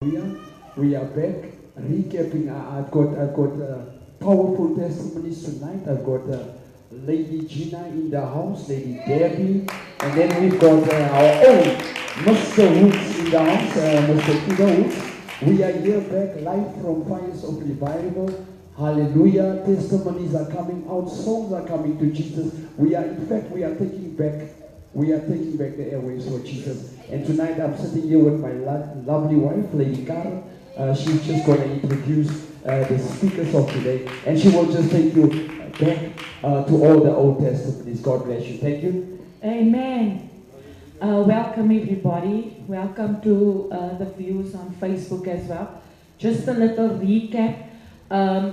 We are back recapping. I've got powerful testimonies tonight. I've got Lady Gina in the house, Lady Debbie, and then we've got our own Mr. Woods in the house, Mr. Peter Woods. We are here back live from Fires of Revival. Hallelujah! Testimonies are coming out, songs are coming to Jesus. We are taking back the airways for Jesus. And tonight I'm sitting here with my lovely wife, Lady Carol. She's just going to introduce the speakers of today. And she will just take you back to all the Old Testaments. God bless you. Thank you. Amen. Welcome everybody. Welcome to the viewers on Facebook as well. Just a little recap.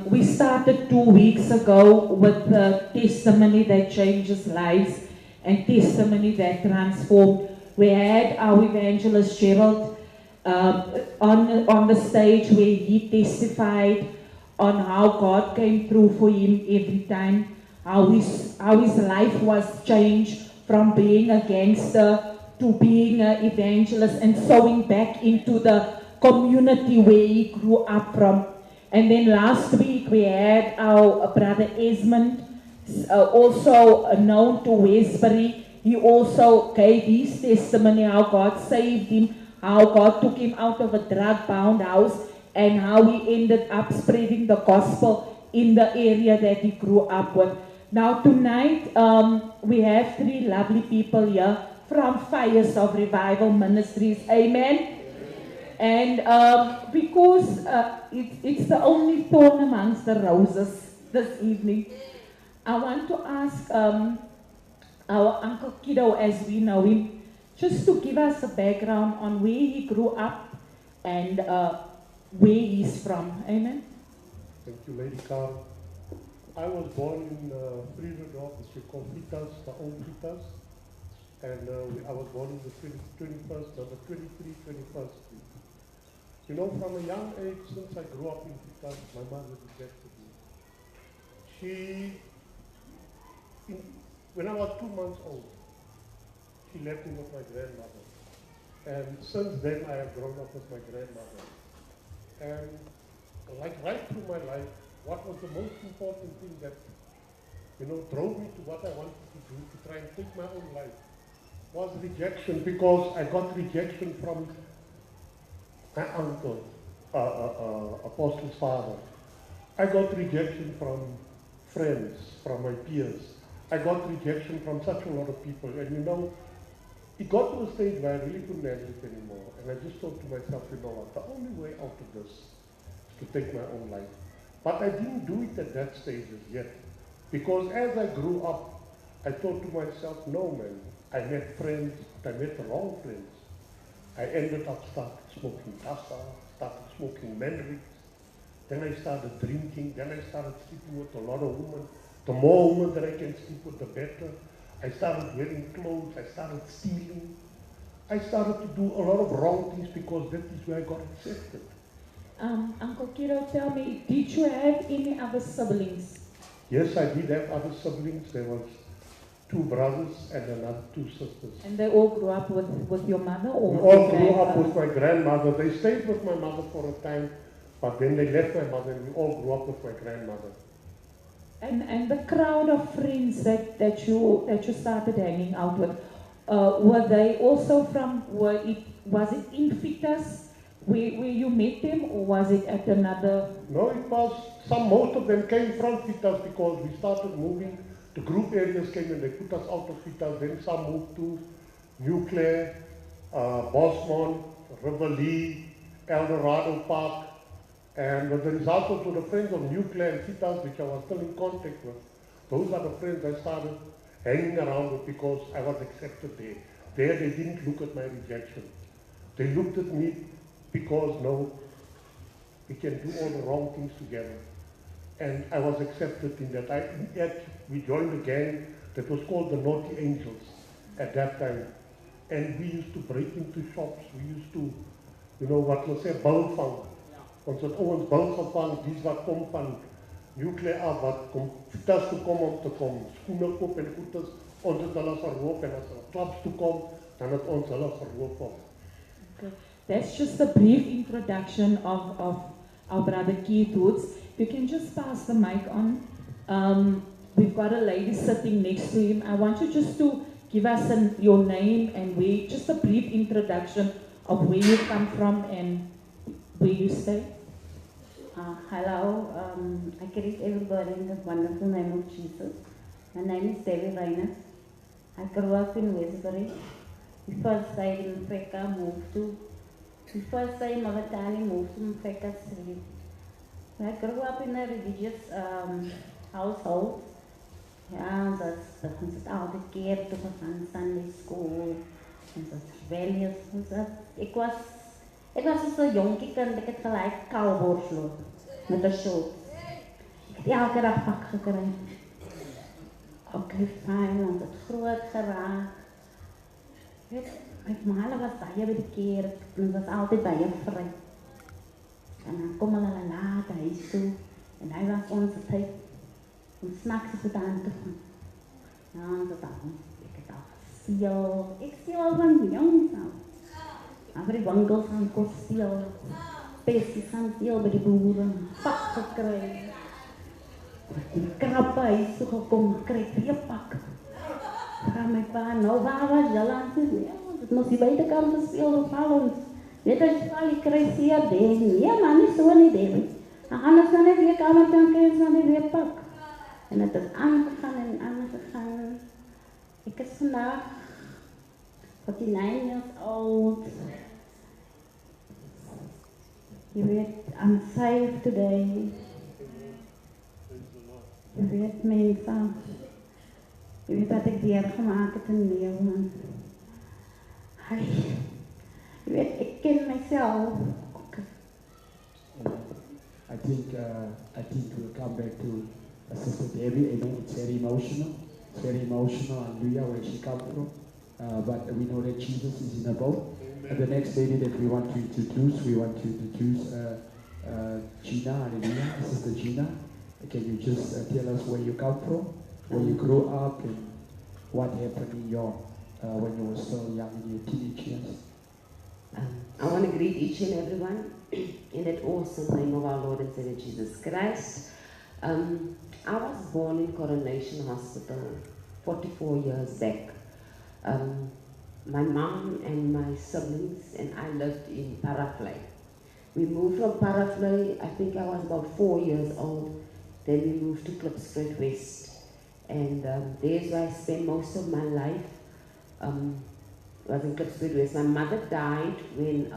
We started 2 weeks ago with the testimony that changes lives and testimony that transformed. We had our evangelist Gerald on the stage where he testified on how God came through for him every time, how his life was changed from being a gangster to being an evangelist and sowing back into the community where he grew up from. And then last week we had our brother Esmond, also known to Westbury. He also gave his testimony how God saved him, how God took him out of a drug-bound house, and how he ended up spreading the gospel in the area that he grew up with. Now tonight we have 3 lovely people here from Fires of Revival Ministries. Amen. And because it's the only thorn amongst the roses this evening, I want to ask our Uncle Kiddo, as we know him, just to give us a background on where he grew up and where he's from. Amen. Thank you, Lady Carl. I was born in Friedendorf, which we call Vitas, the old Vitas. And I was born in the 21st, number 23, 21st Street. You know, from a young age, since I grew up in Vitas, my mother rejected me. When I was 2 months old, she left me with my grandmother. And since then, I have grown up with my grandmother. And like right through my life, what was the most important thing that, drove me to what I wanted to do, to try and take my own life, was rejection, because I got rejection from my uncle, Apostle's father. I got rejection from friends, from my peers. I got rejection from such a lot of people. And it got to a stage where I really couldn't handle it anymore. And I just thought to myself, you know what, the only way out of this is to take my own life. But I didn't do it at that stage as yet. Because as I grew up, I thought to myself, no man, I met friends, but I met the wrong friends. I ended up started smoking tassa, started smoking Manrix. Then I started drinking, then I started sleeping with a lot of women. The more women that I can sleep with, the better. I started wearing clothes, I started stealing. I started to do a lot of wrong things because that is where I got accepted. Uncle Kiro, tell me, did you have any other siblings? Yes, I did have other siblings. There was 2 brothers and another 2 sisters. And they all grew up with your mother? Or we all grew up with my grandmother. They stayed with my mother for a time, but then they left my mother and we all grew up with my grandmother. And the crowd of friends that you started hanging out with, were they also from, was it in Vitas where you met them, or was it at another? No, it was, most of them came from Vitas because we started moving. The group areas came and they put us out of Vitas. Then some moved to New Clare, Bosmont, Riverlee, Eldorado Park. And the result of the friends of New Clare and Vitas, which I was still in contact with, those are the friends I started hanging around with because I was accepted there. There they didn't look at my rejection. They looked at me because, no, we can do all the wrong things together. And I was accepted in that. We joined a gang that was called the Naughty Angels at that time. And we used to break into shops. We used to, what we say, bouwvang. Ons het ouens bou gevang, dies wat kom van New Clare af, wat kom Vitas toe kom om te kom skoene koop en goedes, ons het hulle geroop en as hulle klaps toe kom, dan het ons hulle geroop op. Okay. That's just a brief introduction of our brother Keith Woods. You can just pass the mic on. We've got a lady sitting next to him. I want you just to give us your name and just a brief introduction of where you come from and where you stay. Hello, I greet everybody in the wonderful name of Jesus. My name is Debbie Reiner. I grew up in Westbury. We first stayed in Magatani, moved to Mfeka Street. I grew up in a religious household. Ja, ons het altyd keer toe gegaan, Sunday school. Ons was rebellious. Ik was dus een jonkie kind, ik had gelijk kouborst lopen. Met een short. Ik had elke dag pak gekregen. Oké, fijn, ons het groot geraakt. Mijn malen was bij je bij de kerk. En was altijd bij je vrij. En dan komen we later huis toe. En hij was onze tijd. Om s'nachts op het aan te gaan. Ja, dat al. Ik had al gestiel. Ik stiel al van jongs af. Maar die winkels gaan kost stiel. Pesties gaan stiel bij de boeren. Pak gekregen. Die krappe huis toe gekomen. Kreeg weer pak. Vraag mijn pa, nou waar was je aan te doen? Het moest die buitenkant gespeeld of alles. Weet als je al, ik krijg zeer dingen. Ja man, is zo niet even. Dan gaan we naar de weerkamer, dan krijg je naar de weerpak. En het is aangegaan en aangegaan. Ik is vandaag 49 years old. Je weet, I'm saved today. Je weet mensen. Je weet dat ik die heb gemaakt in leeuw, man. Je weet, ik ken mezelf. I think we'll come back to Sister Debbie. Amen. It's very emotional. It's very emotional. Hallelujah, where she comes from. But we know that Jesus is in the boat. And the next lady that we want to introduce, Gina. Hallelujah, Sister Gina. Can you just tell us where you come from, where you grew up, and what happened in your when you were still young in your teenage years? I want to greet each and everyone in that awesome name of our Lord and Savior Jesus Christ. I was born in Coronation Hospital 44 years back. My mom and my siblings and I lived in Parafly. We moved from Parafly, I think I was about 4 years old. Then we moved to Klipspoort West. And there's where I spent most of my life. Was in Klipspoort West. My mother died when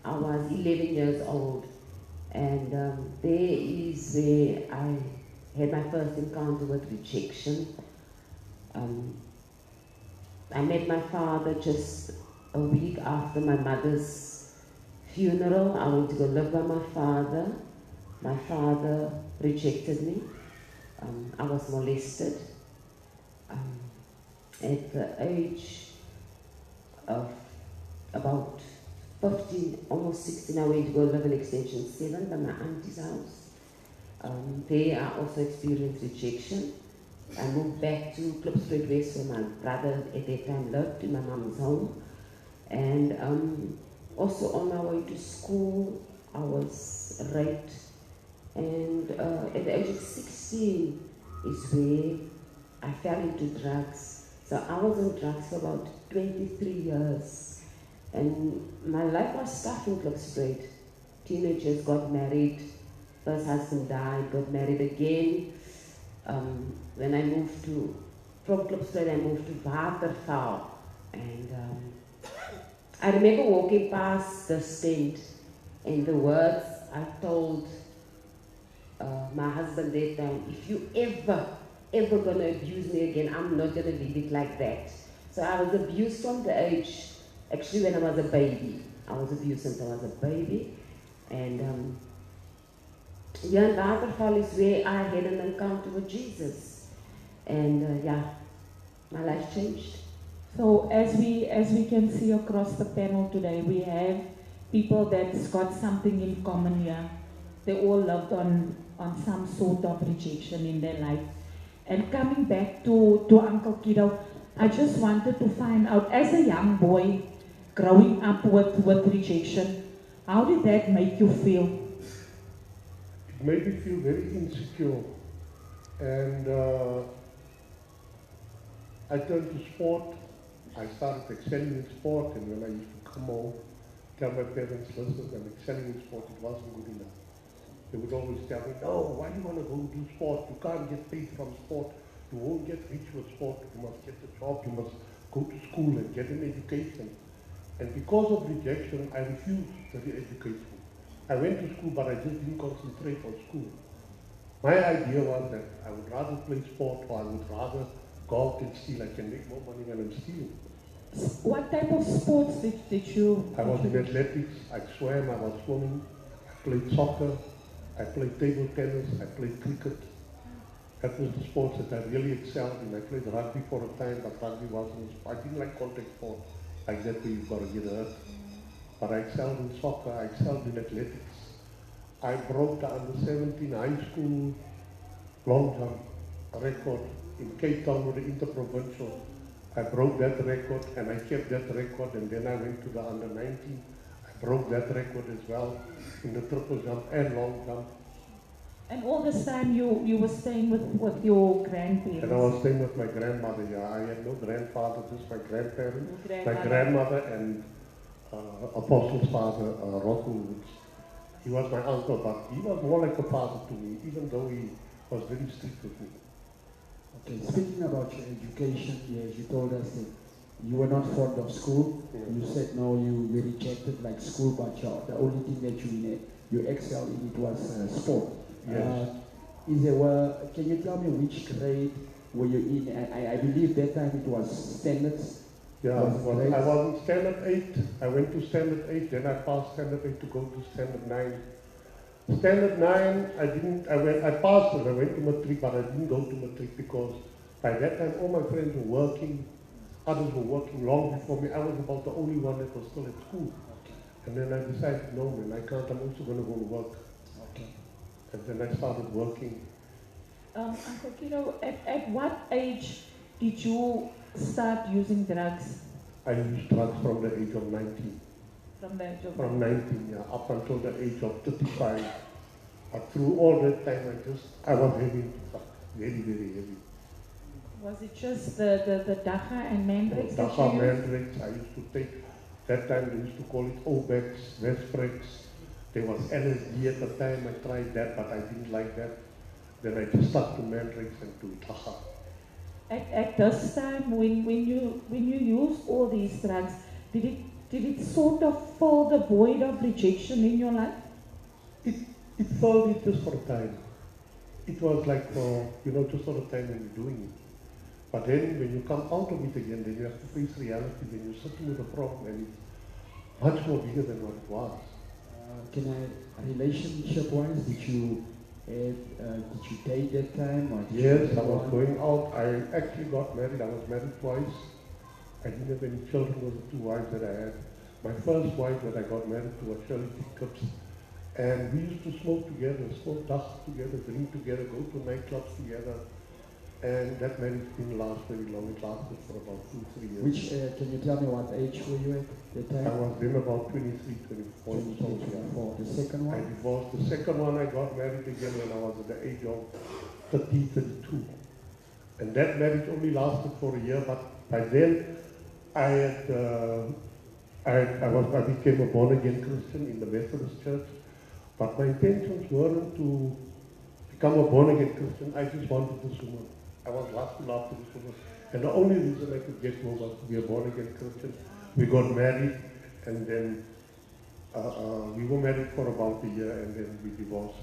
I was 11 years old. And there is where I had my first encounter with rejection. I met my father just a week after my mother's funeral. I went to go live by my father. My father rejected me. I was molested. At the age of about 15, almost 16, I went to go live in Extension 7 by my auntie's house. There I also experienced rejection. I moved back to Klipspoort West where my brother at that time lived in my mom's home. And also on my way to school, I was raped. And at the age of 16 is where I fell into drugs. So I was on drugs for about 23 years. And my life was tough in Klipspoort. Teenagers got married. First husband died, got married again. When I moved from Klipspoort, I moved to Waterval. And I remember walking past the stand and the words I told my husband that time, if you ever gonna abuse me again, I'm not gonna leave it like that. So I was abused from the age, actually when I was a baby. I was abused since I was a baby. And here in Waterval is where I had an encounter with Jesus. And yeah, my life changed. So as we can see across the panel today, we have people that's got something in common here. They all loved on some sort of rejection in their life. And coming back to Uncle Kido, I just wanted to find out, as a young boy, growing up with rejection. How did that make you feel? It made me feel very insecure. And I turned to sport. I started excelling in sport, and when I used to come home, tell my parents, listen, I'm excelling in sport, it wasn't good enough. They would always tell me, no, why do you want to go do sport? You can't get paid from sport. You won't get rich with sport. You must get a job. You must go to school and get an education. And because of rejection, I refused the education. I went to school, but I just didn't concentrate on school. My idea was that I would rather play sport, or I would rather go out and steal. I can make more money when I'm stealing. What type of sports did you? I was in athletics, I swam, I was swimming, I played soccer, I played table tennis, I played cricket. That was the sports that I really excelled in. I played rugby for a time, but rugby wasn't, I didn't like contact sport, like that where you've got to get hurt. But I excelled in soccer, I excelled in athletics. I broke the under-17 high school long jump record in Cape Town with the interprovincial. I broke that record and I kept that record, and then I went to the under-19. I broke that record as well in the triple jump and long jump. And all this time you were staying with your grandparents? And I was staying with my grandmother, yeah. I had no grandfather, just my grandparents, my grandmother and Apostle's father, Rocco. He was my uncle, but he was more like a father to me, even though he was very strict with me. Okay, speaking about your education, yes, you told us that you were not fond of school. Yeah. You said no, you rejected like school, but the only thing that you excelled in it was sport. Yes. Can you tell me which grade were you in? I believe that time it was standards. Yeah, I was in standard 8. I went to standard 8, then I passed standard 8 to go to standard 9. Standard 9, I passed it, I went to matric, but I didn't go to matric because by that time all my friends were working, others were working long before me. I was about the only one that was still at school. Okay. And then I decided, no man, I can't, I'm also going to go to work. Okay. And then I started working. Uncle Kiro, at what age did you start using drugs? I used drugs from the age of 19. From the age of From 19, yeah, up until the age of 35. But through all that time, I was heavy, very, very heavy. Was it just the Dacha and Mandrakes? Dacha, Mandrakes, I used to take, that time they used to call it Obex, Vesprex. There was LSD at the time, I tried that, but I didn't like that. Then I just stuck to Mandrakes and to Dacha. At this time, when you used all these drugs, did it sort of fill the void of rejection in your life? It filled it just for a time. It was like for, just for the time when you're doing it. But then when you come out of it again, then you have to face reality, then you're sitting with a problem, and it's much more bigger than what it was. Relationship-wise, did you date that time? Or yes, I was going out. I actually got married. I was married twice. I didn't have any children with the 2 wives that I had. My first wife that I got married to was Shirley Jacobs. And we used to smoke together, smoke dust together, drink together, go to nightclubs together. And that marriage didn't last very long. It lasted for about 2-3 years. Can you tell me what age were you at that time? I was then about 23, 24. 24. The second one? I divorced. The second one I got married again when I was at the age of 30, 32. And that marriage only lasted for a year, but by then I became a born-again Christian in the Methodist Church. But my intentions weren't to become a born-again Christian. I just wanted this woman. I was lusting after this woman. And the only reason I could get her was to be a born-again Christian. We got married, and then we were married for about a year, and then we divorced.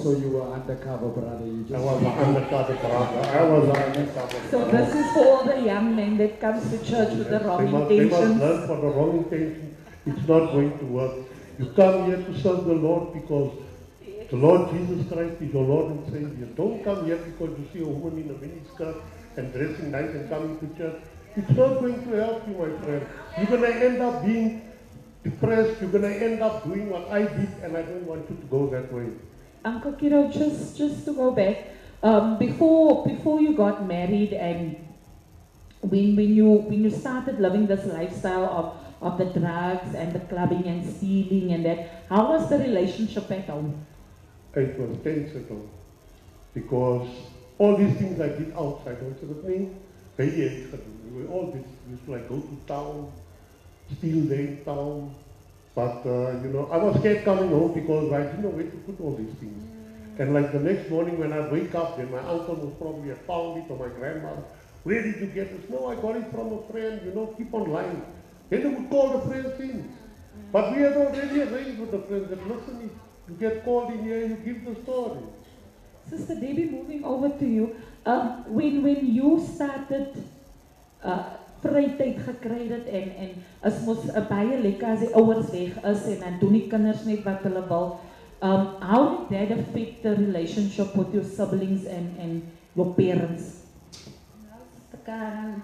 So you were undercover, brother? I was an undercover brother. So this is for all the young men that comes to church with the wrong intentions. They must learn for the wrong intention. It's not going to work. You come here to serve the Lord because the Lord Jesus Christ is your Lord and Savior. Don't come here because you see a woman in a miniskirt and dressing nice and coming to church. It's not going to help you, my friend. You're going to end up being depressed. You're going to end up doing what I did, and I don't want you to go that way. Uncle Kiro, just to go back, before you got married and when you started living this lifestyle of the drugs and the clubbing and stealing and that, how was the relationship at home? It was tense at all. Because all these things I did outside also with me, we were all this, we used to like go to town, steal there in town. But, you know, I was scared coming home because I didn't know where to put all these things. And like the next morning when I wake up, then my uncle was probably had found it, or my grandmother, where did you get this? No, I got it from a friend, you know, keep on lying. Then they would call the friends in. But we had already arranged with the friends that, listen, if you get called in here, you give the story. Sister Debbie, moving over to you, when you started vryheid gekry het en is mos baie lekker as die ouers weg is en dan doen die kinders net wat hulle wil. How did that affect the relationship with your siblings and your parents? Sister Karen,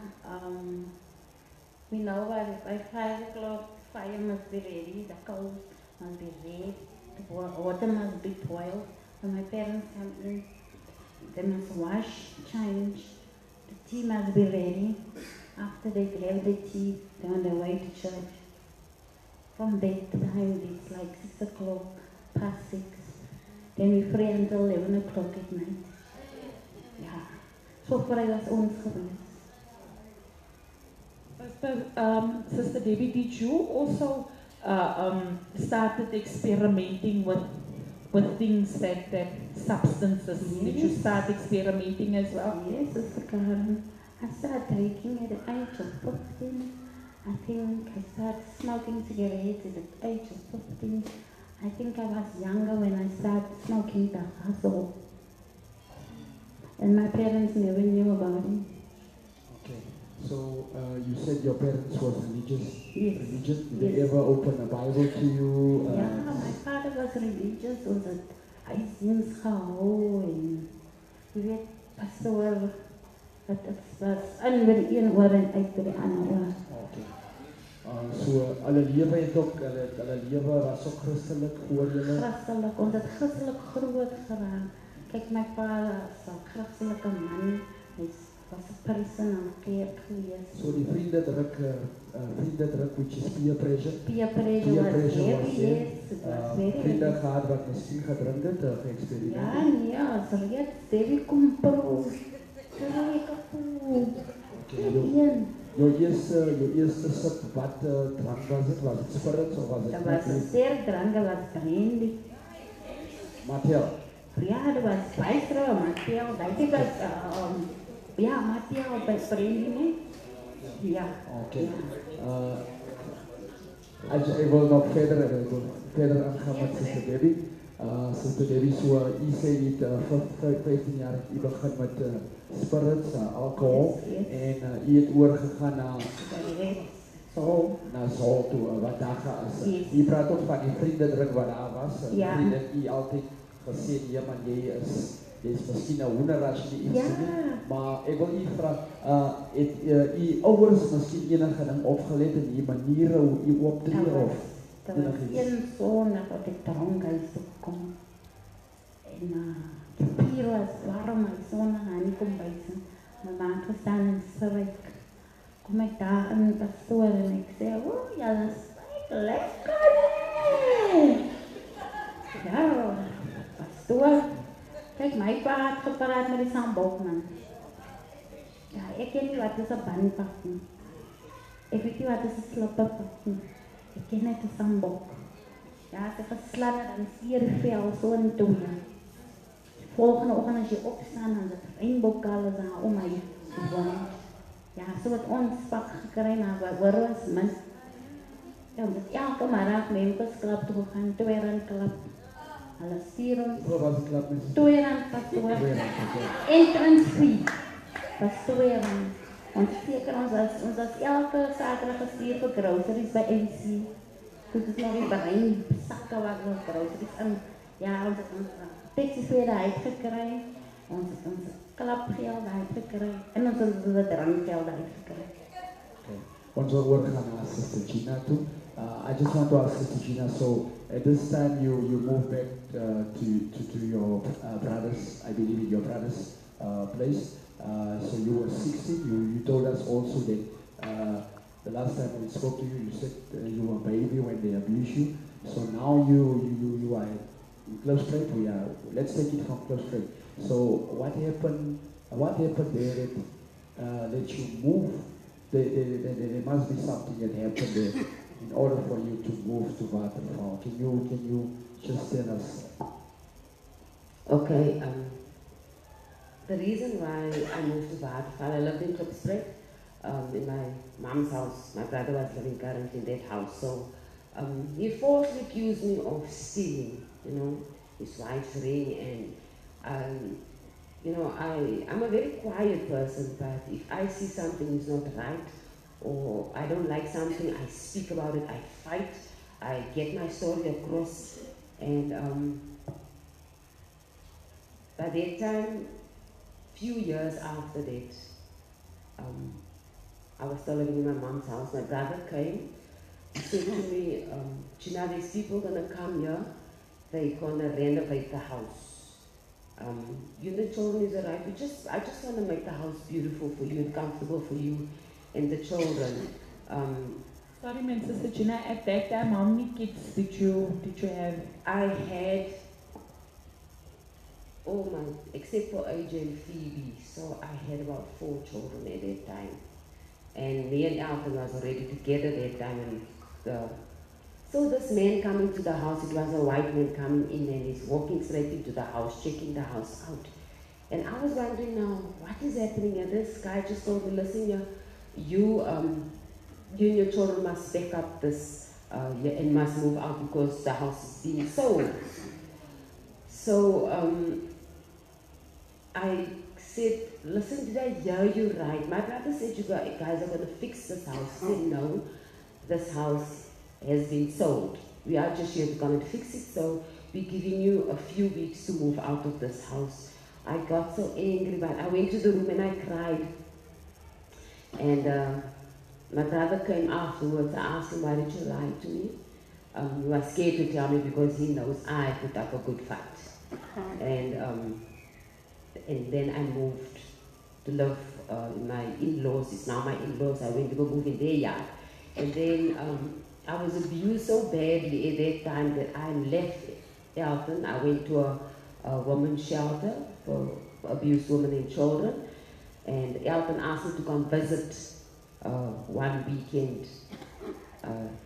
we know by 5 o'clock, fire must be ready, the coals must be red, the water must be boiled. When my parents come in, they must wash, change, the tea must be ready. After they grab the tea, they're on their way to church. From that time, it's like 6 o'clock, past 6. Then we pray until 11 o'clock at night. Yeah. So far, was ons geweest. Sister Debbie, did you also started experimenting with things that substances? Yes. Did you start experimenting as well? Yes, Sister Karen. I started drinking at the age of 15. I think I started smoking cigarettes at the age of 15. I think I was younger when I started smoking the hustle. And my parents never knew about it. Okay. So you said your parents was religious? Yes. Religious? Did they Yes. ever open a Bible to you? Yeah, my father was religious, was het huisdienst gehou en jy weet, pastoor, het was in by die een oor en uit by die ander oor. Okay. So hulle lewe het ook, hulle lewe was ook christelik voor julle? Christelik, ons het christelik groot geraak. Kijk, my vader was 'n christelike man, hy was 'n person aan kerk geweest. So die vriende druk, which is peer pressure. Peer pressure was heavy, yes, it was very Vriende heavy. gehad wat miskien gedrink het, Ja, geëxperimenteerd. nee, as reeds, Debbie Kompro, Debbie Kapoe, een. Jou eerste sip, wat drank was het? Was het spirits of was het? Dat was een sterk drank, dat was brandy. Mattel. Ja, dat was bijster, Mattel, dat is dat, ja, Mattel bij brandy, nee? Ja. Okay. Ik wil nog verder aangaan met Sister Debbie. Sister Debbie, so je zei niet 15 jaar, je begint met spirits, alcohol. Yes, yes. En je hebt overgegaan naar Zo. Zol toe, wat daar is. Yes. Je praat ook van die vriendendruk wat daar was. Ja. Vrienden die altijd gezegd, ja man, jy is misschien een hoender als je die iets Ja. doet. Maar ik wil je vragen, het je ouders misschien enige ding opgelet in die manieren hoe je optreden of Dat was een zondag dat ik drankhuis toe kom. En die pier was warm, my zondag aan die kombuisen. My ma het gestaan en schrik. Kom ek daar in die pastoor en ek sê, "O, julle smaak lekker nie." Ja, pastoor, kyk my pa het gepraat met die sambokman. Ja, ek ken nie wat is 'n bandpak nie. Ek weet nie wat is 'n slipperpak nie. Ek ken net 'n sambok. Ja, as ek geslaan het, dan seer die vel so in twee. Volgende oggend as jy opstaan, dan is het reënboogkale daar om my woon. Ja, so het ons pak gekry, maar waar ons mis. Ja, ons het elke middag members klap toe gegaan, R2 klap. Hulle stuur ons Hoe was het klap met R2 pastoor. okay. Entrance fee. Pastoor. Ons teken ons as elke Saterdag gestuur vir groceries by MC. Dit is nog die brein sakke wat ons groceries in. Ja, ons het ons taxifare uitgekry. Ons het ons klapgeld uitgekry. En ons het ons drankgeld uitgekry. Okay. Ons wil oorgaan na Sister Gina toe. I just want to ask Sister Gina, so at this time you moved back to your brothers, I believe in your brother's place. So you were 16. You told us also that the last time we spoke to you, you said you were a baby when they abused you. So now you are in close friend. Let's take it from close friend. So what happened? What happened there that you move? There must be something that happened there in order for you to move to Waterfall. Can you just tell us? Okay. The reason why I moved to Waterfall, I lived in Klipspreek, in my mom's house. My brother was living currently in that house. So he falsely accused me of stealing, his wife's ring. And, I'm a very quiet person, but if I see something is not right, or I don't like something, I speak about it, I fight, I get my story across. And by that time, few years after that, I was still living in my mom's house. My brother came, said to me, Gina, these people gonna come here, they're gonna renovate the house. You and the children is alright. I just wanna make the house beautiful for you and comfortable for you and the children. Sorry, man, Sister Gina, at that time, how many kids did you have? I had except for AJ and Phoebe, so I had about 4 children at that time. And me and Alton was already together that time. So this man coming to the house, it was a white man coming in, and he's walking straight into the house, checking the house out. And I was wondering now, what is happening here? This guy just told me, listen, you and your children must back up this and must move out because the house is being sold. So I said, listen, did I hear you right? My brother said you guys are going to fix this house. I said, no, this house has been sold. We are just here to come and fix it, so we're giving you a few weeks to move out of this house. I got so angry, but I went to the room and I cried. And my brother came afterwards. I asked him, why did you lie to me? He was scared to tell me because he knows I put up a good fight. And then I moved to live in my in-laws. It's now my in-laws. I went to go move in their yard. And then I was abused so badly at that time that I left Elton. I went to a women's shelter for abused women and children. And Elton asked me to come visit one weekend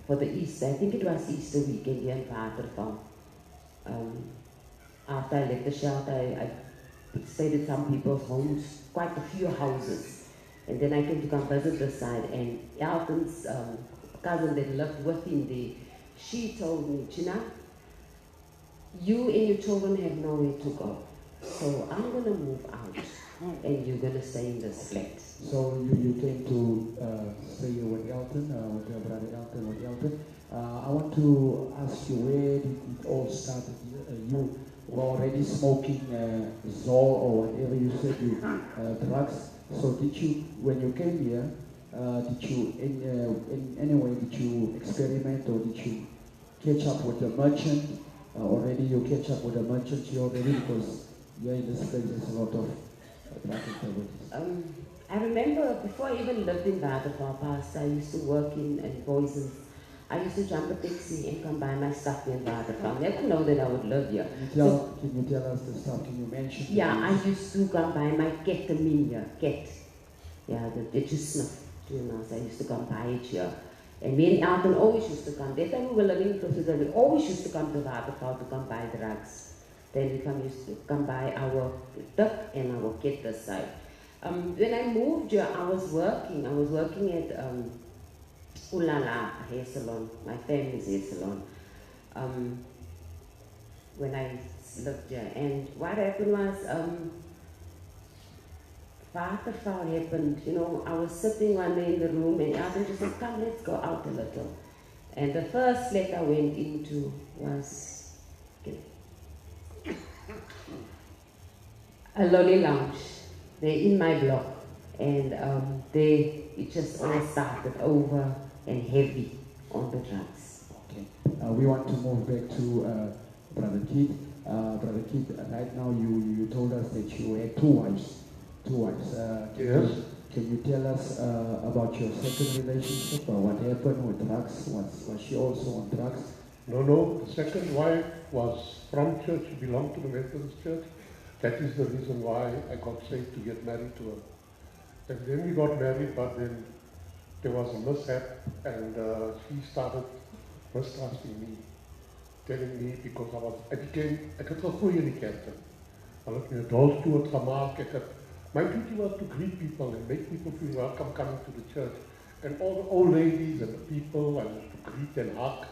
for the Easter. I think it was Easter weekend here in Waterfall. After I left the shelter, I stayed at some people's homes, quite a few houses. And then I came to come visit this side. And Elton's cousin that lived with him there, she told me, Gina, you and your children have nowhere to go. So I'm going to move out and you're going to stay in this flat. So you came to stay with Elton, with your brother Elton, with Elton. I want to ask you, where did it all start? You were already smoking Zol or whatever you said, drugs. So did you, when you came here, did you, in any way, did you experiment or did you catch up with the merchant? Already you catch up with the merchant here already because here in this place there's a lot of drug activities. I remember before I even lived in Waterfall past, I used to work in Boysons. I used to jump a taxi and come buy my stuff in Waterfall. Never know that I would live here. Can you tell us the stuff? Can you mention? Yeah, I used to come buy my ketamine here, ket. Yeah, that you snuff. So I used to come buy it here. And me and Alton always used to come. That time we were living in Klipspreek, we always used to come to Waterfall to come buy drugs. Then we used to come buy our duck and our ket this side. When I moved here, I was working at Ulala hair salon, my family's hair salon, when I lived here. And what happened was, Waterfall happened, I was sitting one day in the room and Alton just said, come, let's go out a little. And the first flat I went into was a lolly lounge. They're in my block. And it just all started over and heavy on the drugs. Okay. We want to move back to Brother Keith. Brother Keith, right now you told us that you had 2 wives. two wives. Yes. Can you tell us about your second relationship? What happened with drugs? Was she also on drugs? No. The second wife was from church. She belonged to the Methodist Church. That is the reason why I got saved, to get married to her. And then we got married, but then there was a mishap, and she started mistrusting me, telling me, because ek het gegooi in die kerk. Hulle het my 'n dolstoot gemaak. My duty was to greet people and make people feel welcome coming to the church. And all the old ladies and the people, I used to greet and hug.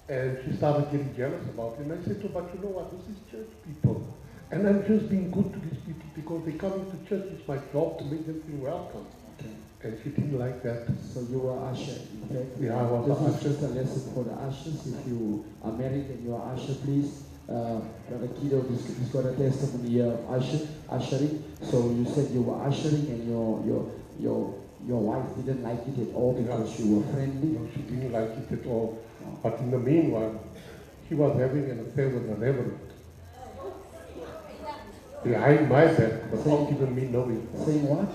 And she started getting jealous about it. And I said to her, but you know what, this is church people. And I'm just being good to these people because they come into church. It's my job to make them feel welcome. Okay. And she didn't like that. So you were usher, in fact. Yeah, I was this an is usher. just a lesson for the ushers. If you are married and you are usher, please. Brother Kido, he's got a testimony here of ushering. So you said you were ushering and your wife didn't like it at all because you were friendly. No, she didn't like it at all. But in the meanwhile, he was having an affair with the reverend. Behind my back, without even me knowing. Saying what?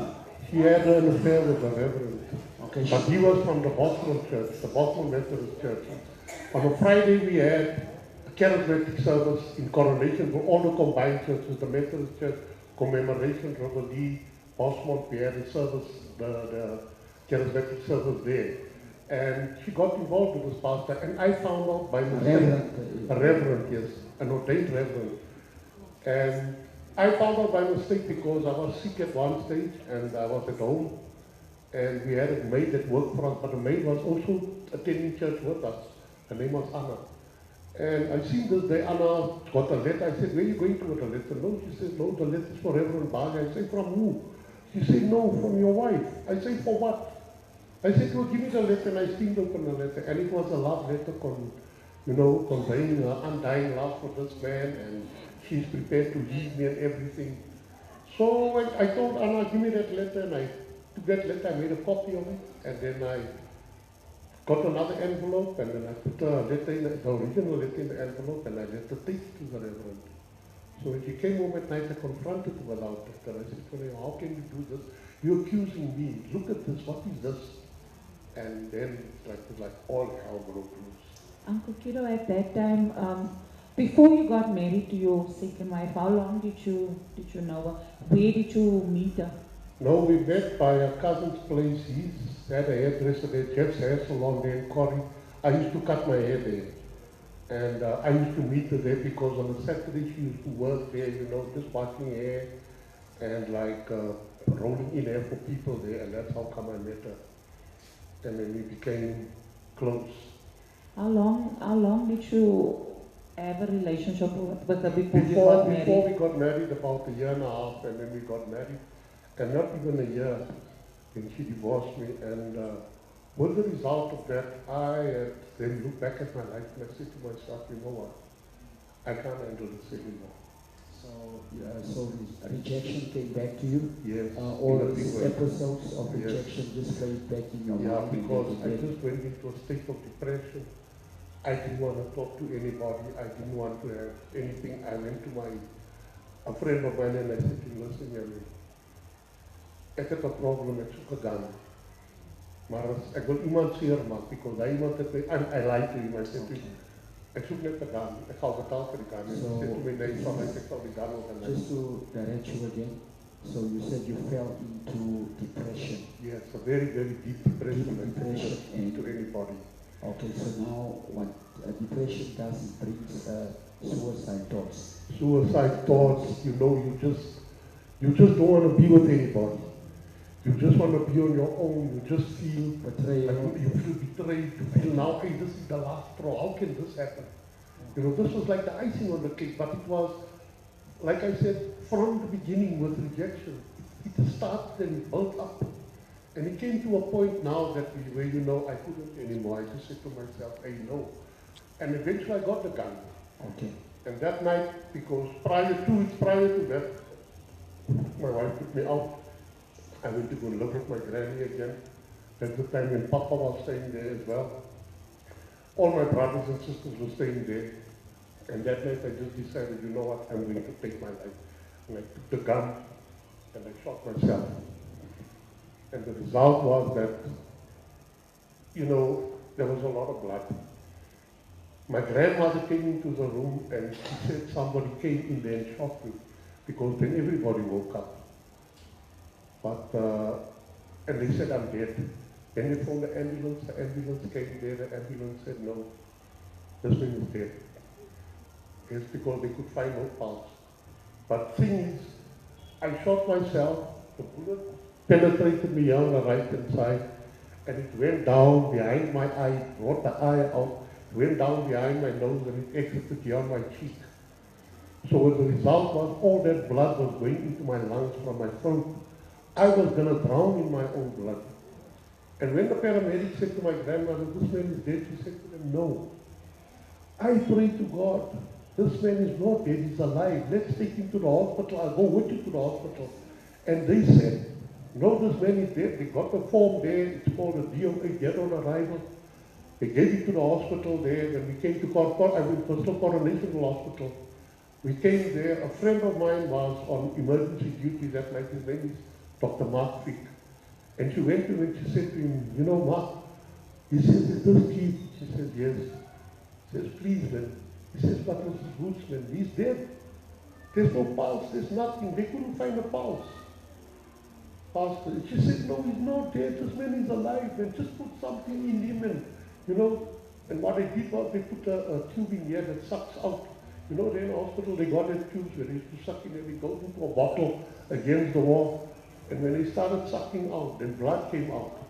He had an affair with the reverend. Okay. But he was from the Boston Church, the Boston Methodist Church. On a Friday we had a charismatic service in coronation for all the combined churches, the Methodist Church, commemoration, Jubilee, Bosmont, we had a service, the charismatic service there. And she got involved with this pastor, and I found out by mistake, a reverend, yes, an ordained reverend. And I found out by mistake because I was sick at one stage and I was at home. And we had a maid that worked for us, but the maid was also attending church with us. Her name was Anna. And I seen this day, Anna got a letter. I said, where are you going to with the letter? No, she said, no, the letter is for Reverend Bali. I said, from who? She said, no, from your wife. I said, for what? I said, well, give me the letter, and I steamed open the letter. And it was a love letter, conveying her undying love for this man, and she's prepared to leave me and everything. So I told Anna, give me that letter, and I took that letter, I made a copy of it, and then I got another envelope, and then I put the original letter in the envelope, and I left the text to the Reverend. So when she came home at night, I confronted her about it, and I said to her, how can you do this? You're accusing me. Look at this. What is this? And then it was like all hell broke loose. Uncle Kido, at that time, before you got married to your second wife, how long did you know her? Where did you meet her? No, we met by a cousin's place. He had a hairdresser there, Jeff's hair salon there in Corrie. I used to cut my hair there. And I used to meet her there because on a Saturday she used to work there, just washing hair and rolling in hair for people there. And that's how come I met her. And then we became close. How long did you have a relationship with her before you got married? Before we got married, about a year and a half, and then we got married. And not even a year, when she divorced me. And with the result of that, I then looked back at my life and I said to myself, you know what, I can't handle this anymore. So rejection came back to you? Yes. All these episodes of rejection just played back in your mind? Yeah, because I just went into a state of depression. I didn't want to talk to anybody. I didn't want to have anything. I went to a friend of mine and I said to him, listen, Yami, ek het 'n probleem met soek 'n gun. Maar ek wil iemand seermaak, because hy iemand het I lied to him. I said to him, ek soek net 'n gun. Ek gaan betaal vir die gun. He said to me, nee, ek sal die gun organise. Just to direct you again, so you said you fell into depression. Yes, a very, very deep depression. To anybody. Okay, so now what depression does, it brings suicide thoughts. Suicide thoughts, you just don't want to be with anybody. You just want to be on your own. You just feel betrayal. Like you feel betrayed. You feel now, hey, this is the last straw. How can this happen? This was like the icing on the cake, but it was, like I said, from the beginning with rejection. It started and it built up. And it came to a point now that where I couldn't anymore. I just said to myself, hey, no. And eventually I got the gun. Okay. And that night, because 2 weeks prior to that, my wife took me out. I went to go live with my granny again. That's the time when Papa was staying there as well. All my brothers and sisters were staying there. And that night I just decided, you know what, I'm going to take my life. And I took the gun and I shot myself. And the result was that, there was a lot of blood. My grandmother came into the room and she said somebody came in there and shot me, because then everybody woke up. And they said I'm dead. Then they phoned the ambulance came there, the ambulance said no, this man is dead. It's because they could find no pulse. But thing is, I shot myself, the bullet penetrated me on the right hand side, and it went down behind my eye, brought the eye out, went down behind my nose, and it exited beyond my cheek. So the result was all that blood was going into my lungs from my throat. I was going to drown in my own blood. And when the paramedics said to my grandmother, this man is dead, she said to them, no. I prayed to God, this man is not dead, he's alive. Let's take him to the hospital. I'll go with you to the hospital. And they said, no, this man is dead. They got the form there. It's called a DOA, dead on arrival. They gave him to the hospital there. When we came to Coastal Coronation Hospital, we came there. A friend of mine was on emergency duty that night. His name is Dr. Mark Fick. And she went to him and she said to him, you know, Mark, he says, is this Keith? She says, yes. He says, please, man. He says, but Mrs. Woods, man, he's dead. There's no pulse, there's nothing. They couldn't find a pulse. Pastor, she said, no, he's not dead. This man is alive, man. Just put something in him and what they did was they put a tube in here that sucks out. They're in the hospital, they got that tubes where they used to suck in and it goes into a bottle against the wall. And when they started sucking out, then blood came out.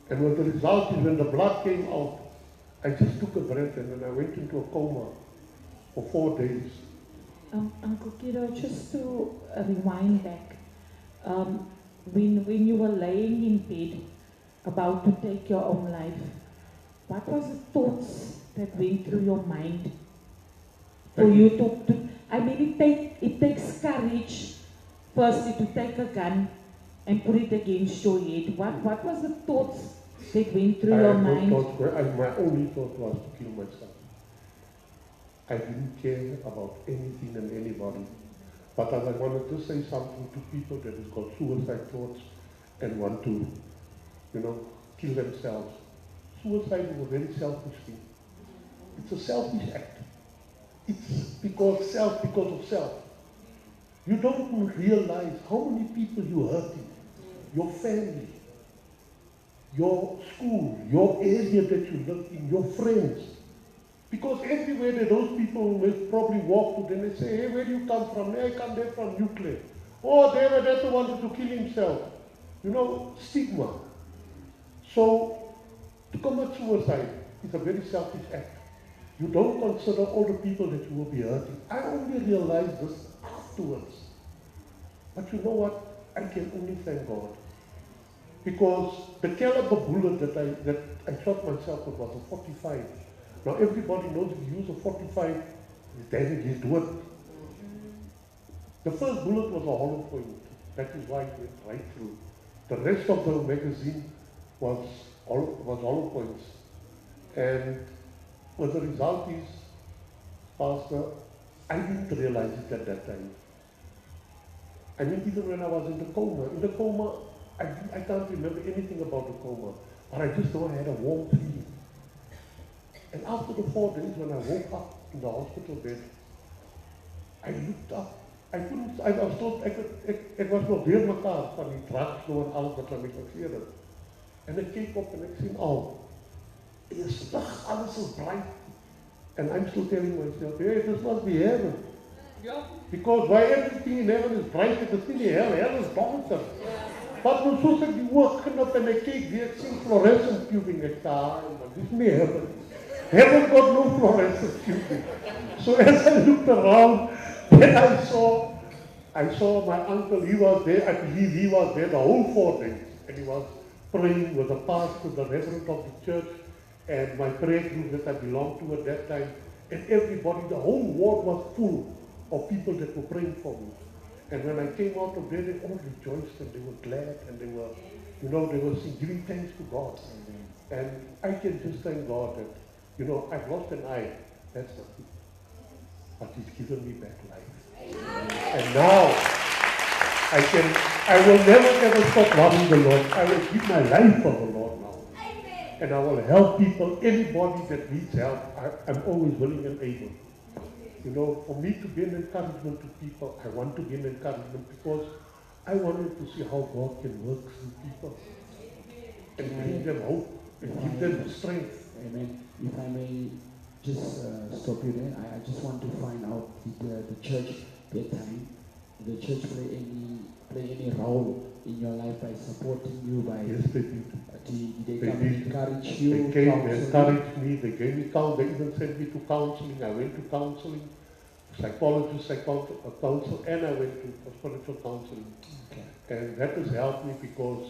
And what the result is, when the blood came out, I just took a breath and then I went into a coma for 4 days. Uncle Kiro, just to rewind back, when you were laying in bed about to take your own life, what was the thoughts that went through your mind for you to I mean, it takes courage firstly to take a gun and put it against your head. What was the thoughts that went through your mind? My only thought was to kill myself. I didn't care about anything and anybody. But I wanted to say something to people that has got suicide thoughts and want to, kill themselves. Suicide is a very selfish thing. It's a selfish act. It's because of self. You don't realize how many people you're hurting. Your family, your school, your area that you live in, your friends. Because everywhere that those people will probably walk to, then they say, hey, where do you come from? Hey, I come there from nuclear. Oh, that's the one to kill himself. Stigma. So, to commit suicide is a very selfish act. You don't consider all the people that you will be hurting. I only realized this afterwards. But you know what? I can only thank God. Because the caliber bullet that I shot myself with was a 45. Now everybody knows if you use a 45, it's damage to it. The first bullet was a hollow point. That is why it went right through. The rest of the magazine was hollow points. And what the result is, Pastor, I didn't realize it at that time. I mean, even when I was in the coma, I can't remember anything about the coma, but I just know I had a warm feeling. And after the 4 days, when I woke up in the hospital bed, I looked up. Ek was nog deur mekaar van die drugs en alles wat my gebeur het. En ek kyk op en ek sien is lig, alles is bright. And I'm still telling myself, hey, this must be heaven. Because why everything in heaven is bright, it is in the hell is donker. But when soos ek die oog knip en ek kyk weer, ek sien fluorescent tubing, ek sê, this is me heaven. Heaven got no fluorescent tubing. So as I looked around, then I saw my uncle, he was there, I believe he was there the whole 4 days. And he was praying with the pastor, the reverend of the church, and my prayer group that I belonged to at that time. And everybody, the whole ward was full of people that were praying for me. And when I came out of there, they all rejoiced and they were glad and they were, they were giving thanks to God. And I can just thank God that, I've lost an eye, that's nothing. But He's given me back life. And now, I will never ever stop loving the Lord. I will give my life for the Lord now. And I will help people, anybody that needs help. I'm always willing and able. You know, for me to be an encouragement to people, I want to be an encouragement because I wanted to see how God can work through people and bring them hope and give them strength. Amen. If I may just stop you there, I just want to find out did the church bedtime, the church play any role in your life by supporting you, by Yes, they did. did they They come did. and encourage you? They came, counsel they you? encouraged me, they gave me counsel, they even sent me to counseling. I went to counseling, psychologist, counsel, and I went to spiritual counseling. Okay. And that has helped me because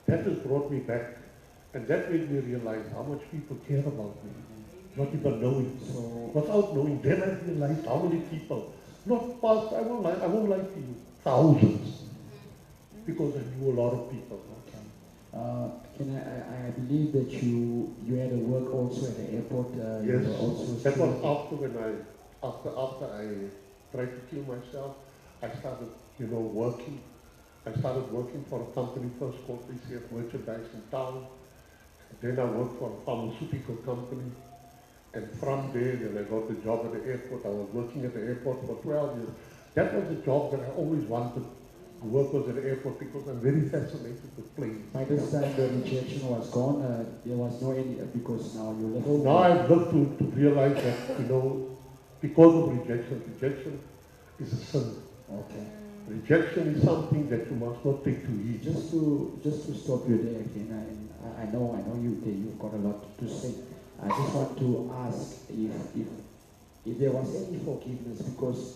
that has brought me back. And that made me realize how much people care about me. Not even knowing. So Without knowing, then I realized how many people, not past, I won't lie to you, thousands. Because I knew a lot of people. I believe that you had a work also at the airport. You Yes, were also that was student. after I tried to kill myself, I started, working. I started working for a company first called ACF Merchandise in town. Then I worked for a pharmaceutical company. And from there, then I got the job at the airport. I was working at the airport for 12 years. That was the job that I always wanted. To work was at the airport because I'm very fascinated with planes. By this time the rejection was gone, there was no any, because now you left. So now I've learned to realize that, because of rejection is a sin. Okay. Rejection is something that you must not take to heed. Just to stop you there again, I know you've got a lot to say. I just want to ask if there was any forgiveness, because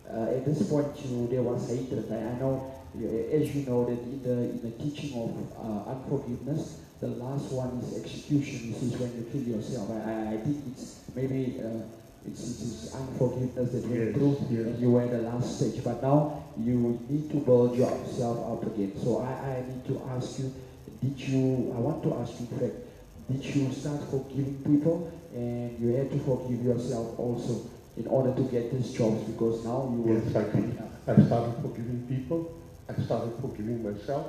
at this point there was hatred. I know, as you know, that in the teaching of unforgiveness, the last one is execution. This is when you kill yourself. I think it's maybe it's unforgiveness that went through, and you were at the last stage. But now you need to build yourself up again. So I need to ask you, I want to ask you, Fred, did you start forgiving people, and you had to forgive yourself also in order to get these jobs, because now you were... Yes, I did. I started forgiving people. I started forgiving myself,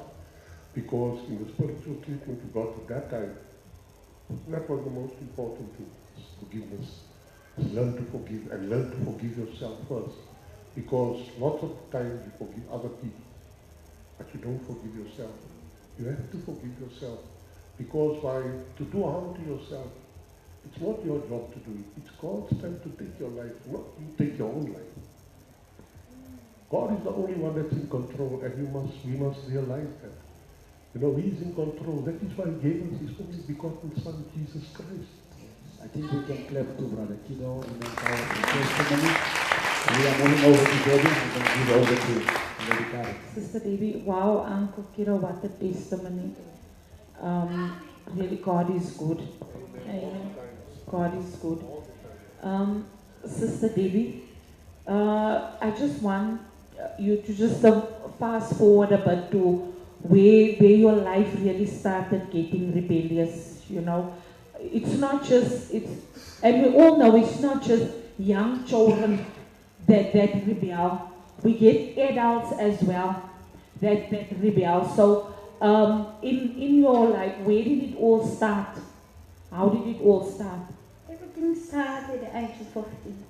because in the spiritual treatment we got at that time, that was the most important thing, forgiveness. Learn to forgive, and learn to forgive yourself first, because lots of times you forgive other people, but you don't forgive yourself. You have to forgive yourself, because to do harm to yourself, it's not your job to do it. It's God's time to take your life, not you take your own life. God is the only one that's in control, and we must realize that. He's in control. That is why He gave us His only begotten Son, Jesus Christ. I think we can clap to Brother Kido and then powerful testimony. We are moving over to Debbie and then give over to Lady Karen. Sister Debbie, wow, Uncle Kido, what a testimony. Really, God is good. Amen. God is good. Sister Debbie, I just want you to just fast forward a bit to where your life really started getting rebellious, It's not just, and we all know it's not just young children that rebel. We get adults as well that rebel. So, in your life, where did it all start? How did it all start? Everything started at the age of 15.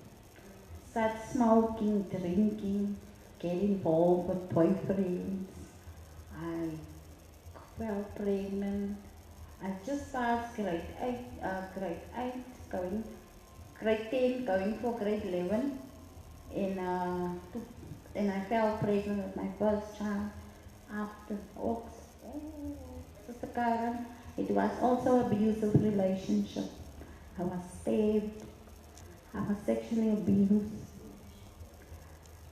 Started smoking, drinking, getting involved with boyfriends. I fell pregnant. I just passed grade 10, going for grade 11. And I fell pregnant with my first child after Sister Karen. It was also an abusive relationship. I was stabbed. I was sexually abused.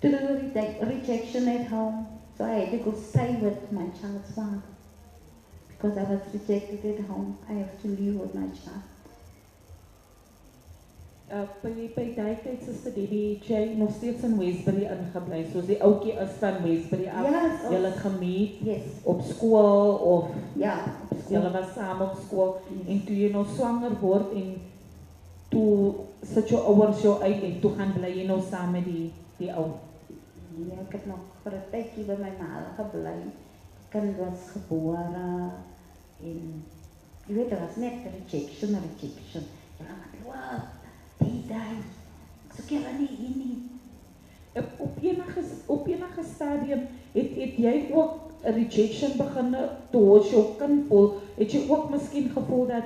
Through rejection at home. So I had to go stay with my child's father. Because I was rejected at home, I have to live with my child. By die tyd, Sister Debbie, het jy nog steeds in Westbury ingebly, soos die ouetjie is van Westbury af. Yes, Julle het gemeet yes. op skool of Ja, op skool. julle was saam op skool. En toe jy nou swanger word en toe sit jou ouers jou uit en toe gaan bly jy nou saam met die ou. Nee, ek het nog vir 'n tydjie by my ma gebly. Kind was gebore en jy weet, er was net rejection. Ja, wow, die, ek sê keer nie hier nie. Op enige stadium het jy ook 'n rejection begin toe as jou kind voel, het jy ook miskien gevoel dat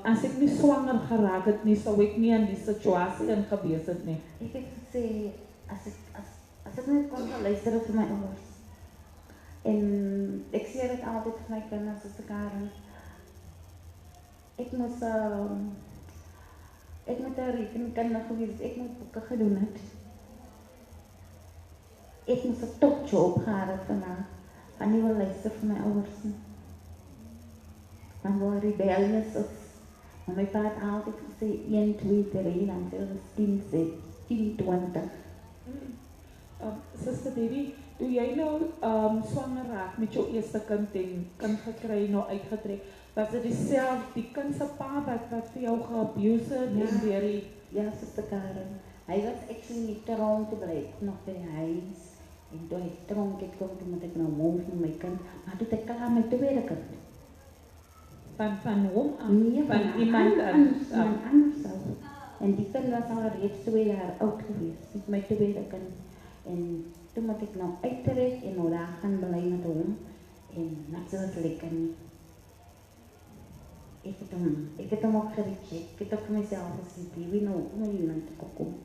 as ek nie swanger geraak het nie, sou ek nie in die situasie in gewees het nie. Ek het gesê, as ek net kon luister vir my ouers. En ek sê dit altyd vir my kinders as Karen. Ek moet 'n rekenkundige gewees, ek moet boeke gedoen het. Ek moes 'n topjob gehad het vandag. Van nie wil luister vir my ouers nie. Dan word rebellious is. En my pa het altyd gesê 1, 2, 3, dan sê ons 10, 10, 20. Suster Debbie, toe jy nou swanger raak met jou eerste kind en kind gekry, nou uitgetrek, was dit die kind se pa wat vir jou geabuse het en deur die... Ja, Suster Karen. Hy was actually nie tronk te bly, nog by die huis. En toe hy tronk het kom, toe moet ek nou move met my kind. Maar toe het ek klaar met tweede kind. Van hom af? Nee, van iemand anders. En die kind was al reeds 2 jaar oud geweest, met my tweede kind. En toen moet ik nou uittrek en nou daar gaan bly met hom. En niks was lekker nie. Ik heb hem ook gerecheckt. Ik heb ook voor mezelf gezegd, wie nou om iemand te komen.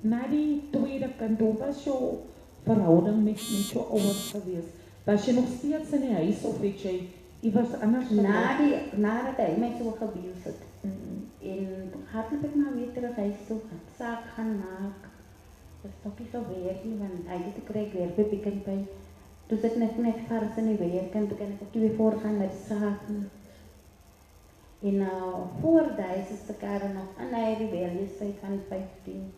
Na die tweede kind, hoe was jou verhouding met jou ouers geweest? Was je nog steeds in die huis of weet jy iewers anders geweest? Nadat hy my so geabuse het. En hardloop ek maar weer terug huis toe, saak gaan maak. Dat is toch niet zo werk nie, want eigenlijk krijg ik weer bepikkend bij. Toen zit ik net vars in die werk en toen kan ik ook weer voorgaan met zaken. En voor deze is de Karen nog aan die rebelliesheid van 15.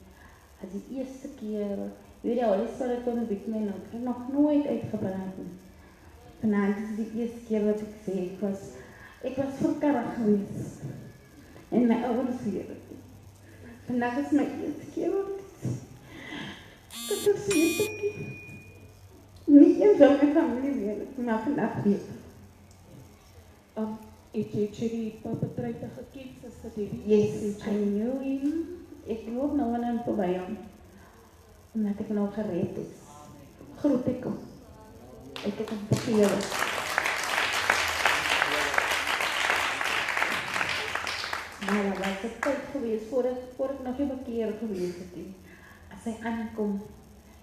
Als die eerste keer, weet je al, is wat ik toen met mij nog nooit uitgepraat. Vandaag is die eerste keer wat ik zei, ik was verkarrig geweest. En mijn ouders weer. Vandaag is mijn eerste keer wat ik heb het zien. Niet eens van mijn familie weer, maar vandaag weer. Het jy die perpetrator gekend, Suster Debbie? Yes, I knew him. Ik loop nou aan hem voorbij om. Omdat ik nou gereed is. Groet ik hem. Ik heb hem verkeerd. Maar dat was het tijd geweest voor ik nog even keer geweest het. Als hij aankomt,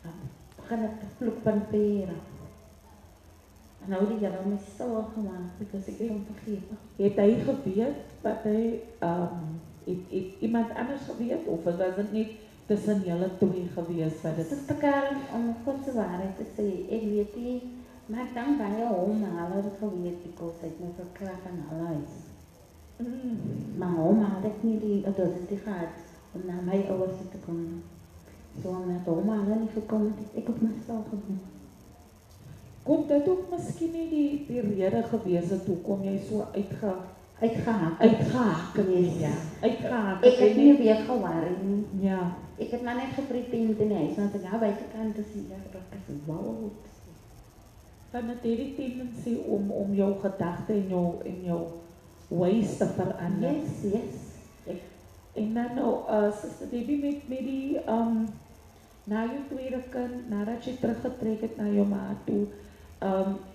dan begin ik te vloek van peren. En nou die jaren my stil gemaakt, because ik heb hem vergeten. Het hy geweet wat hy, het iemand anders geweet, of was het niet tussen julle twee geweest? Het is te Karen, om Godse waarheid te sê, ek weet nie, maar ek dank baie hom, hulle het geweet, because hy het my verkracht in hulle huis. Maar hom had ek nie die audacity gehad, om na my ouers te kom. So, omdat hom hulle nie gekom het, ek op myself gedoen. Kom dit ook miskien nie die rede gewees het, hoekom jy so Uitgehaak gewees, ja. Uitgehaak. Ek het nie weer gewaar nie. Ja. Ek het maar net gepretend in die huis, want ek buitekant te sien, dat is wild. Dan het die tendency om jou gedagte en jou ways te verander. Yes. En dan nou, Suster Debbie, met die, na jou tweede kind, nadat jy teruggetrek het na jou ma toe,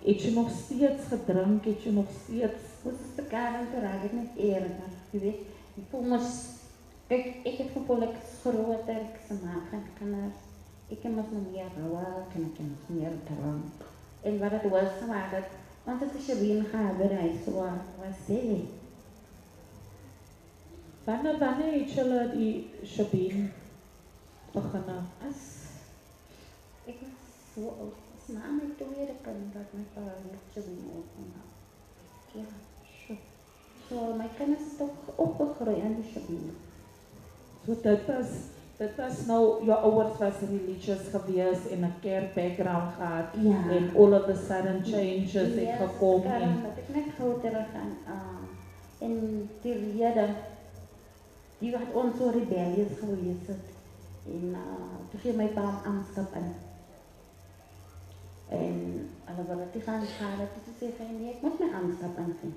het jy nog steeds gedrink, het jy nog steeds... Hoe is de Karen te raak, het net eerder, jy weet, ek voel mys, kijk, ek het gevoel, ek is groter, ek is maak van kinders, ek kan mys nog meer rouwel, en ek kan nog meer drank, en wat het was, want het is Shabine gehad, by die huis, so was die. Wanneer het julle die Shabine beginnen? Ik was zo oud. Het is na mijn tweede kind dat mijn vader met Shabine opgemaakt. Ja, zo mijn kennis is toch opgegroeid aan die Shabine. So dit was nou, jou ouers was religious geweest en 'n care background gehad, en all of a sudden changes het gekom. Ja, dat ik net gauw terug en die rede, die wat ons so rebellious geweest het. En toe gee my pa aanskap in. En hulle wil dit gaan het, toe sê sy nee, ek moet my aanskap ingee.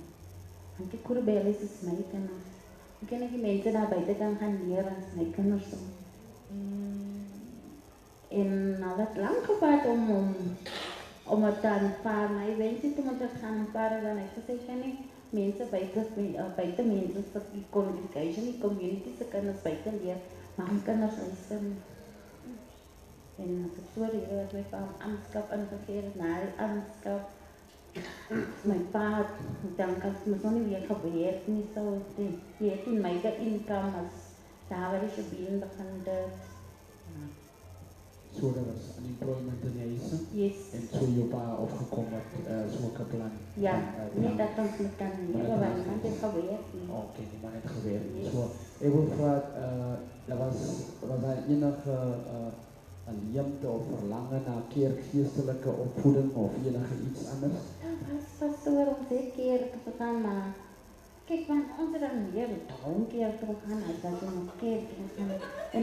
Want die koerbellies is my kinders. Ek ken nie die mense daar buite kan gaan leer as my kinders. En hulle het lang gevat om het te aanvaar, maar ek wens nie toe moet het gaan aanvaar, dan ek gesê, ek nie mense buite mense vir die congregation, die community se kinders buite leer, maar my kinders luister nie. En as ek so rede dat my pa aanskap ingegeer het, na die aanskap, my pa het, dan kan het my so nie weer gewerk nie, so die het in my de income as daar waar ek begin dit. So dat was unemployment in huis. Yes. En so jou pa opgekomen met zo'n plan. Ja, nie dat ons met kan lewe, want iemand het gewerk nie. Oké, niemand het gewerkt. Yes. So, ik wil vragen, was daar enige een leemte of verlangen naar kerkgeestelijke opvoeding of enige iets anders? Ja, pastoor, ons het kerk te gaan, maar kijk, want ons het dan meer kerk te gaan, als dat we nog kerk te gaan. En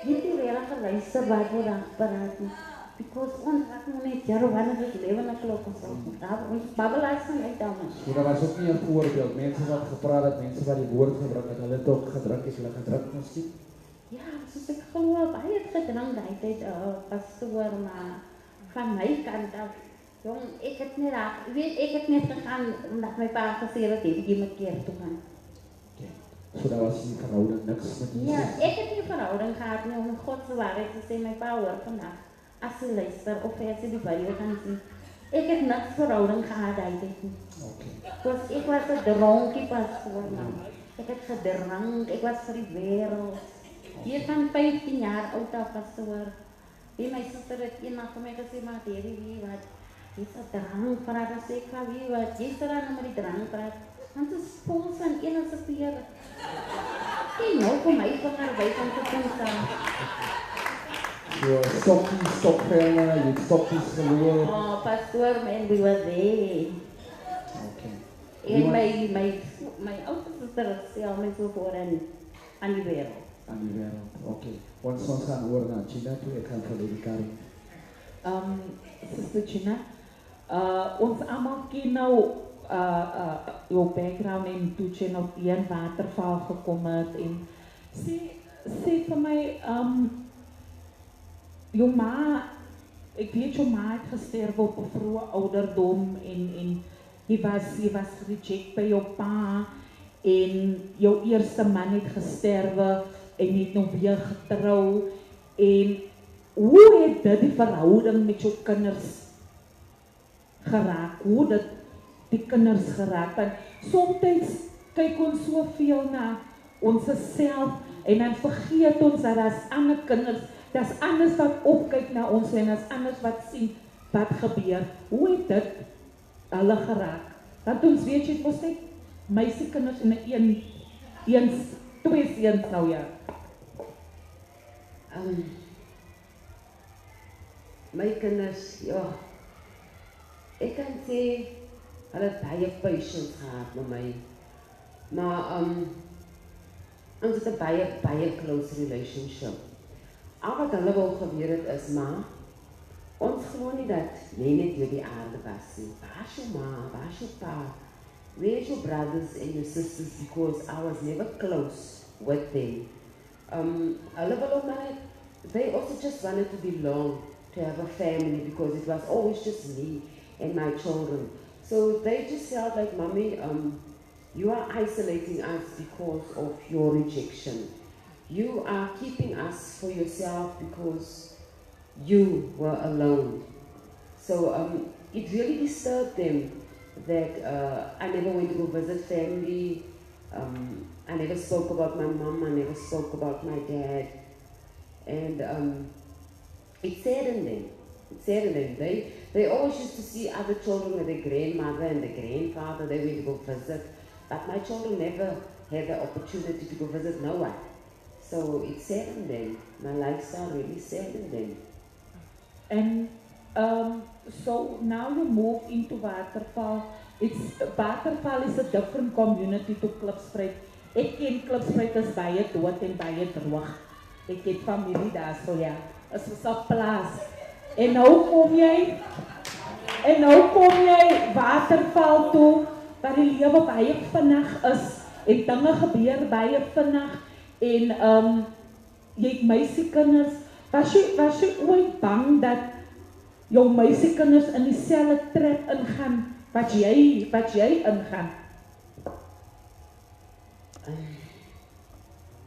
niet die hele geluister wat we dan praat nie. Because ons raak nog net, wanneer het 11 o'clock of zo. Ons babbelaars van uit dan. So, dat was ook niet een voorbeeld. Mensen wat gepraat het, mensen wat die woord gebruikt het, hulle het ook gedrukt, is hulle gedrukt misschien? Ja, soos ek geloof, hy het gedrink die tyd, pastoor, maar van my kant af, jong, ek het nie raak, ek het net gegaan, omdat my pa gesê het, jy moet kerk toe gaan. Okay. So, dat was die verhouding niks met Jesus? Ja, ek het nie verhouding gehad nie, om Godse waarheid te sê, my pa hoor vandag, as jy luister, of as jy die video gaan sien, ek het niks verhouding gehad, hy het nie. Okay. Dus ek was een dronkie pastoor, man. Ek het gedrank, ek was vir die wereld. Hier van 15 jaar oud af pastoor. My suster het eendag vir my gesê, maar Debbie, wie wat, jy is 'n drank praat, dan sê ek van wie wat, jy is daar nou met die drank praat, want het is pols van enige peer. Jy nou vir my vinger wys om te kom staan. So, stokvelle, jy stokkies verloor. Oh, pastoor, man, we were there. Okay. En my oudste suster stel my so voor aan die wereld. Aan die wereld, oké. Ons gaan oor naar China toe, ek gaan vir Lady Karin. Sister Gina, ons allemaal ken nou jou background en toe jy nou die een waterval gekom het en sê vir my, jou ma, ek weet jou ma het gesterf op 'n vroeë ouderdom en jy was reject by jou pa en jou eerste man het gesterwe en het nog weer getrou en hoe het dit die verhouding met jou kinders geraak? Hoe dit die kinders geraak? Want soms kyk ons soveel na ons self en dan vergeet ons dat daar's ander kinders, daar's anders wat opkyk na ons en daar's anders wat sien wat gebeur. Hoe het dit hulle geraak? Want ons weet jy mos net meisiekinders en twee seuns nou ja. My kinders, ja, ek kan sê, hulle het baie patience gehad met my, maar ons het 'n baie close relationship. Al wat hulle wou gebeur het is, maar ons glo nie dat jy net hier die aarde was nie. Waar is jou ma, waar is jou pa, where is your brothers and your sisters, because I was never close with them. Hulle wil ook maar, they also just wanted to belong, to have a family, because it was always just me and my children. So they just felt like, Mommy, you are isolating us because of your rejection. You are keeping us for yourself because you were alone. So it really disturbed them that I never went to go visit family. I never spoke about my mom, I never spoke about my dad. And it saddened them. It saddened them. They always used to see other children with their grandmother and their grandfather. They went to go visit. But my children never had the opportunity to go visit no one. So it saddened them. My lifestyle really saddened them. And so now you move into Waterval. Waterval is a different community to Klipspruit. Ek ken Klipspruit as baie dood en baie droog. Ek het familie daar so ja. Is ons op plaas. En nou kom jy waterval toe, waar die lewe baie vinnig is en dinge gebeur baie vinnig en jy het meisiekinders. Was jy ooit bang dat jou meisiekinders in dieselfde trap ingaan wat jy ingaan?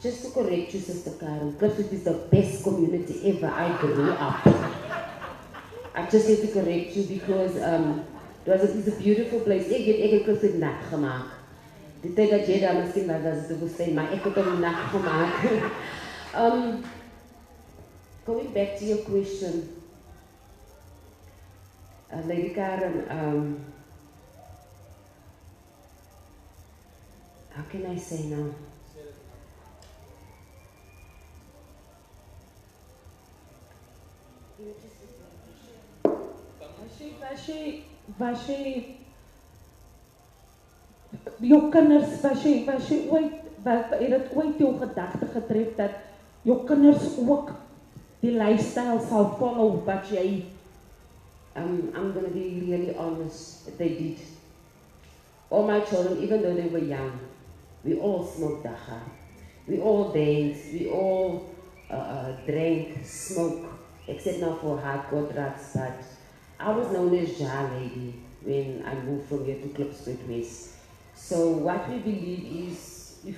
Just to correct you, Sister Karen, Clifford is the best community ever I grew up. I just need to correct you because it's a beautiful place. Ek het Clifford nat gemaak. Die tyd dat jy daar miskien was te woestijn, maar ek het hom nat gemaak. Going back to your question, Lady Karen, how can I say now? Was jy jou kinders, was jy ooit, het dit ooit jou gedagte getref dat jou kinders ook die lifestyle sal follow wat jy? I'm going to be really honest, they did. All my children, even though they were young, we all smoked dacha. We all danced, we all drank, smoked, except now for hardcore drugs, but I was known as Jar Lady when I moved from here to Klipspruit West. So what we believe is if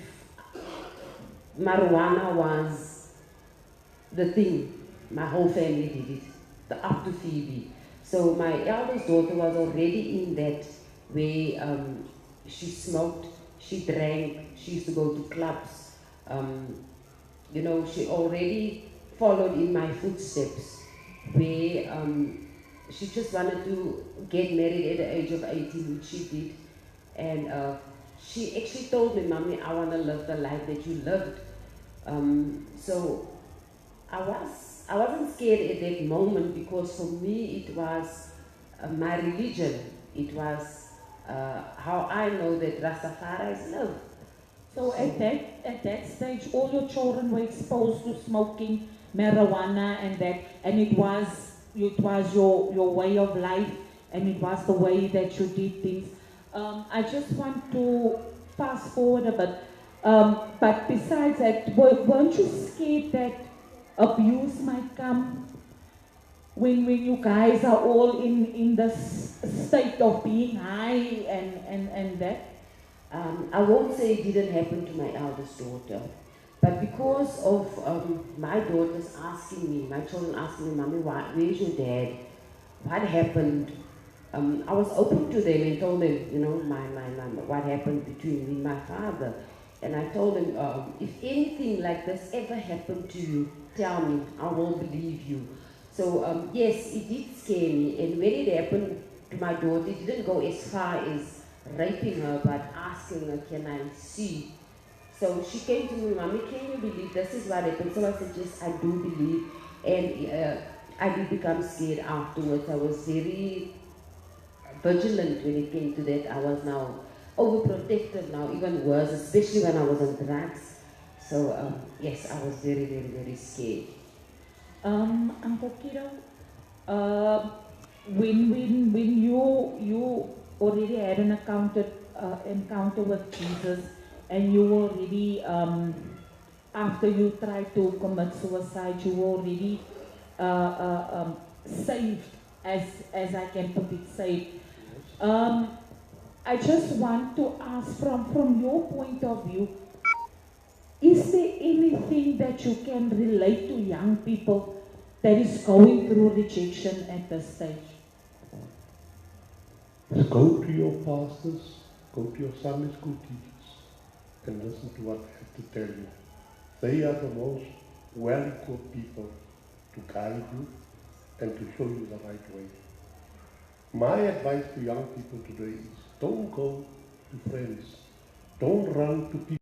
marijuana was the thing, my whole family did it, up to Phoebe. So my eldest daughter was already in that where she smoked, she drank, she used to go to clubs. You know, she already followed in my footsteps where she just wanted to get married at the age of 18, which she did. And she actually told me, Mommy, I want to live the life that you lived. So I wasn't scared at that moment because for me it was my religion. It was how I know that Rastafari is love. So at that stage, all your children were exposed to smoking marijuana and that, and it was your way of life, and it was the way that you did things. I just want to fast forward a bit. But besides that, weren't you scared that abuse might come when you guys are all in this state of being high and that? I won't say it didn't happen to my eldest daughter, but because of my daughters asking me, my children asking me, Mommy, where's your dad? What happened? I was open to them and told them, you know, what happened between me and my father. And I told them, if anything like this ever happened to you, tell me, I will believe you. So yes, it did scare me. And when it happened to my daughter, it didn't go as far as raping her, but asking her, can I see? So she came to me, Mommy, can you believe this is what happened? So I said, yes, I do believe. And I did become scared afterwards. I was very vigilant when it came to that. I was now overprotective now, even worse, especially when I was on drugs. So yes, I was very, very, very scared. Uncle Kiddo, when you already had an encounter with Jesus, and you already, after you tried to commit suicide, you were already saved, as I can put it, saved. I just want to ask from your point of view, is there anything that you can relate to young people that is going through rejection at this stage? Go to your pastors, go to your Sunday school teachers, and listen to what they have to tell you. They are the most well-equipped people to guide you and to show you the right way. My advice to young people today is don't go to friends. Don't run to people.